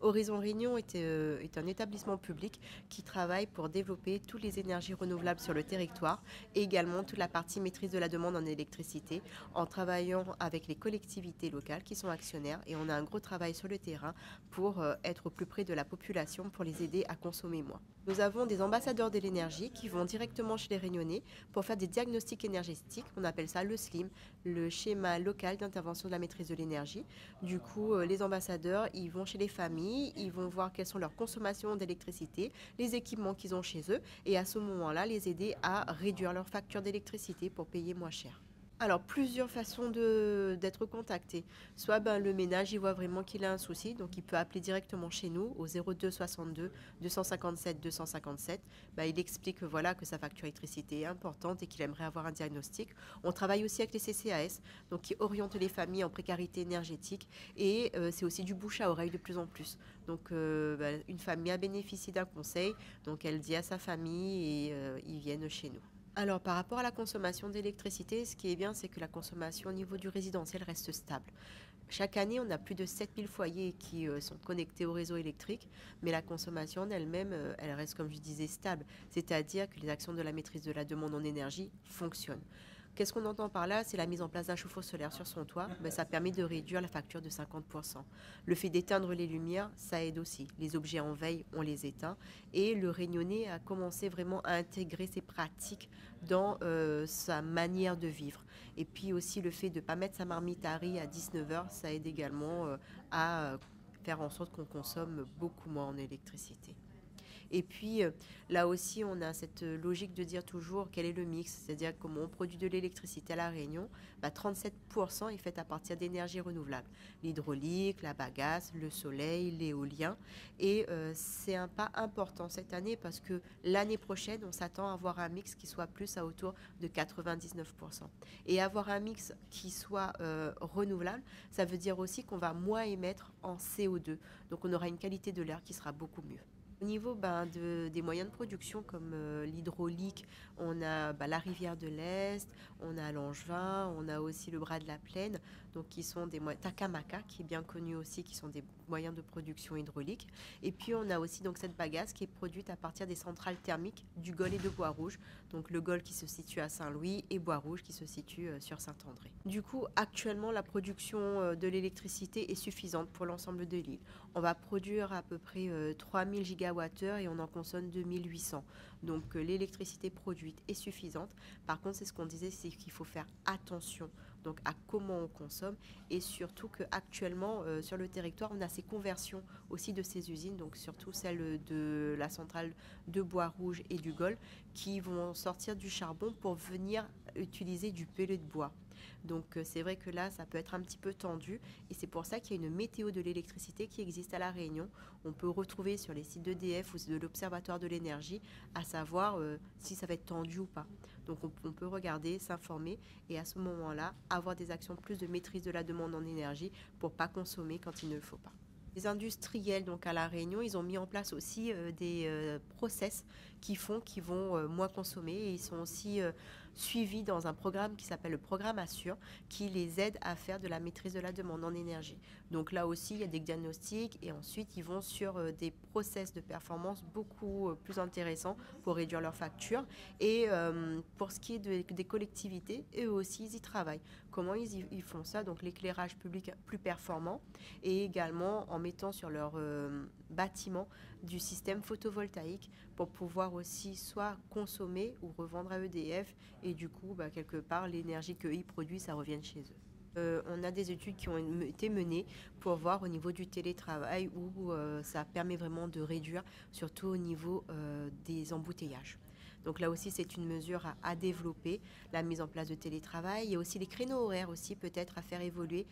Horizon Réunion est un établissement public qui travaille pour développer toutes les énergies renouvelables sur le territoire et également toute la partie maîtrise de la demande en électricité en travaillant avec les collectivités locales qui sont actionnaires et on a un gros travail sur le terrain pour être au plus près de la population pour les aider à consommer moins. Nous avons des ambassadeurs de l'énergie qui vont directement chez les Réunionnais pour faire des diagnostics énergétiques, on appelle ça le SLIM, le schéma local d'intervention de la maîtrise de l'énergie. Du coup, les ambassadeurs, ils vont chez les familles, ils vont voir quelles sont leurs consommations d'électricité, les équipements qu'ils ont chez eux, et à ce moment-là, les aider à réduire leur facture d'électricité pour payer moins cher. Alors, plusieurs façons d'être contacté. Soit le ménage, il voit vraiment qu'il a un souci, donc il peut appeler directement chez nous au 02 62 257 257. Il explique voilà, que sa facture d'électricité est importante et qu'il aimerait avoir un diagnostic. On travaille aussi avec les CCAS, donc qui orientent les familles en précarité énergétique et c'est aussi du bouche à oreille de plus en plus. Donc, une famille a bénéficié d'un conseil, donc elle dit à sa famille et ils viennent chez nous. Alors, par rapport à la consommation d'électricité, ce qui est bien, c'est que la consommation au niveau du résidentiel reste stable. Chaque année, on a plus de 7000 foyers qui sont connectés au réseau électrique, mais la consommation en elle-même, elle reste, comme je disais, stable. C'est-à-dire que les actions de la maîtrise de la demande en énergie fonctionnent. Qu'est-ce qu'on entend par là? C'est la mise en place d'un chauffe-eau solaire sur son toit. Ça permet de réduire la facture de 50%. Le fait d'éteindre les lumières, ça aide aussi. Les objets en veille, on les éteint. Et le Réunionnais a commencé vraiment à intégrer ces pratiques dans sa manière de vivre. Et puis aussi le fait de ne pas mettre sa marmite à riz à 19h, ça aide également à faire en sorte qu'on consomme beaucoup moins en électricité. Et puis là aussi, on a cette logique de dire toujours quel est le mix, c'est-à-dire comment on produit de l'électricité à La Réunion. 37% est fait à partir d'énergies renouvelables. L'hydraulique, la bagasse, le soleil, l'éolien. Et c'est un pas important cette année parce que l'année prochaine, on s'attend à avoir un mix qui soit plus à autour de 99%. Et avoir un mix qui soit renouvelable, ça veut dire aussi qu'on va moins émettre en CO2. Donc on aura une qualité de l'air qui sera beaucoup mieux. Au niveau des moyens de production comme l'hydraulique, on a la rivière de l'Est, on a Langevin, on a aussi le bras de la Plaine, donc qui sont des moyens, Takamaka qui est bien connu aussi, qui sont des moyens de production hydraulique. Et puis on a aussi donc cette bagasse qui est produite à partir des centrales thermiques du Gol et de Bois-Rouge, donc le Gol qui se situe à Saint-Louis et Bois-Rouge qui se situe sur Saint-André. Du coup, actuellement, la production de l'électricité est suffisante pour l'ensemble de l'île. On va produire à peu près 3000 gigawattheures et on en consomme 2800. Donc l'électricité produite est suffisante. Par contre, c'est ce qu'on disait, c'est qu'il faut faire attention donc à comment on consomme et surtout qu'actuellement sur le territoire, on a ces conversions aussi de ces usines, donc surtout celle de la centrale de Bois-Rouge et du Gol, qui vont sortir du charbon pour venir utiliser du pellet de bois. Donc c'est vrai que là, ça peut être un petit peu tendu et c'est pour ça qu'il y a une météo de l'électricité qui existe à La Réunion. On peut retrouver sur les sites d'EDF ou de l'Observatoire de l'énergie, à savoir si ça va être tendu ou pas. Donc on peut regarder, s'informer et à ce moment-là, avoir des actions plus de maîtrise de la demande en énergie pour ne pas consommer quand il ne le faut pas. Les industriels donc à La Réunion, ils ont mis en place aussi des process qui font qu'ils vont moins consommer et ils sont aussi suivis dans un programme qui s'appelle le programme Assure qui les aide à faire de la maîtrise de la demande en énergie. Donc là aussi, il y a des diagnostics et ensuite ils vont sur des process de performance beaucoup plus intéressants pour réduire leurs factures. Et pour ce qui est des collectivités, eux aussi, ils y travaillent. Comment ils font ça? Donc l'éclairage public plus performant et également en mettant sur leur bâtiment du système photovoltaïque pour pouvoir aussi soit consommer ou revendre à EDF et du coup, quelque part, l'énergie qu'eux ils produisent, ça revienne chez eux. On a des études qui ont été menées pour voir au niveau du télétravail où ça permet vraiment de réduire, surtout au niveau des embouteillages. Donc là aussi, c'est une mesure à développer, la mise en place de télétravail. Il y a aussi les créneaux horaires aussi peut-être à faire évoluer,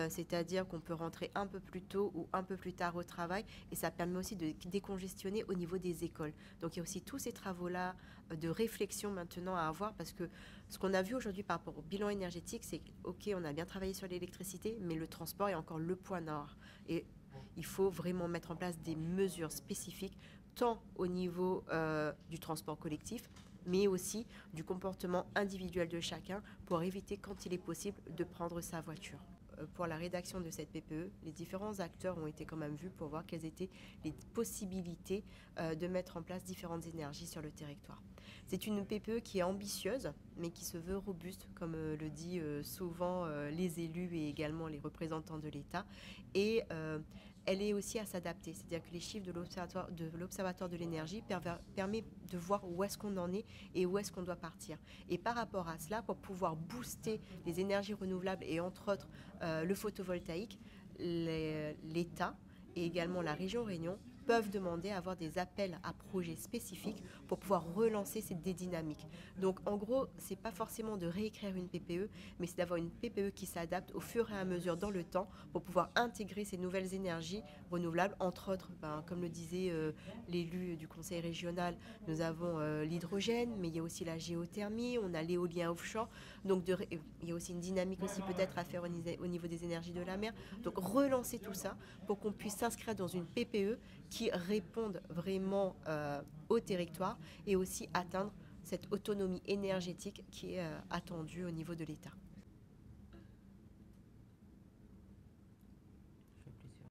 c'est-à-dire qu'on peut rentrer un peu plus tôt ou un peu plus tard au travail et ça permet aussi de décongestionner au niveau des écoles. Donc il y a aussi tous ces travaux-là de réflexion maintenant à avoir parce que ce qu'on a vu aujourd'hui par rapport au bilan énergétique, c'est ok, on a bien travaillé sur l'électricité, mais le transport est encore le point nord. Et il faut vraiment mettre en place des mesures spécifiques tant au niveau du transport collectif, mais aussi du comportement individuel de chacun pour éviter, quand il est possible, de prendre sa voiture. pour la rédaction de cette PPE, les différents acteurs ont été quand même vus pour voir quelles étaient les possibilités de mettre en place différentes énergies sur le territoire. C'est une PPE qui est ambitieuse, mais qui se veut robuste, comme le dit souvent les élus et également les représentants de l'État. Et elle est aussi à s'adapter, c'est-à-dire que les chiffres de l'Observatoire de l'énergie permettent de voir où est-ce qu'on en est et où est-ce qu'on doit partir. Et par rapport à cela, pour pouvoir booster les énergies renouvelables et entre autres le photovoltaïque, l'État et également la région Réunion peuvent demander à avoir des appels à projets spécifiques pour pouvoir relancer des dynamiques. Donc en gros, c'est pas forcément de réécrire une PPE, mais c'est d'avoir une PPE qui s'adapte au fur et à mesure dans le temps pour pouvoir intégrer ces nouvelles énergies renouvelables. Entre autres, comme le disait l'élu du conseil régional, nous avons l'hydrogène, mais il y a aussi la géothermie, on a l'éolien offshore. Donc il y a aussi une dynamique aussi peut-être à faire au niveau des énergies de la mer. Donc relancer tout ça pour qu'on puisse s'inscrire dans une PPE qui répondent vraiment au territoire et aussi atteindre cette autonomie énergétique qui est attendue au niveau de l'État.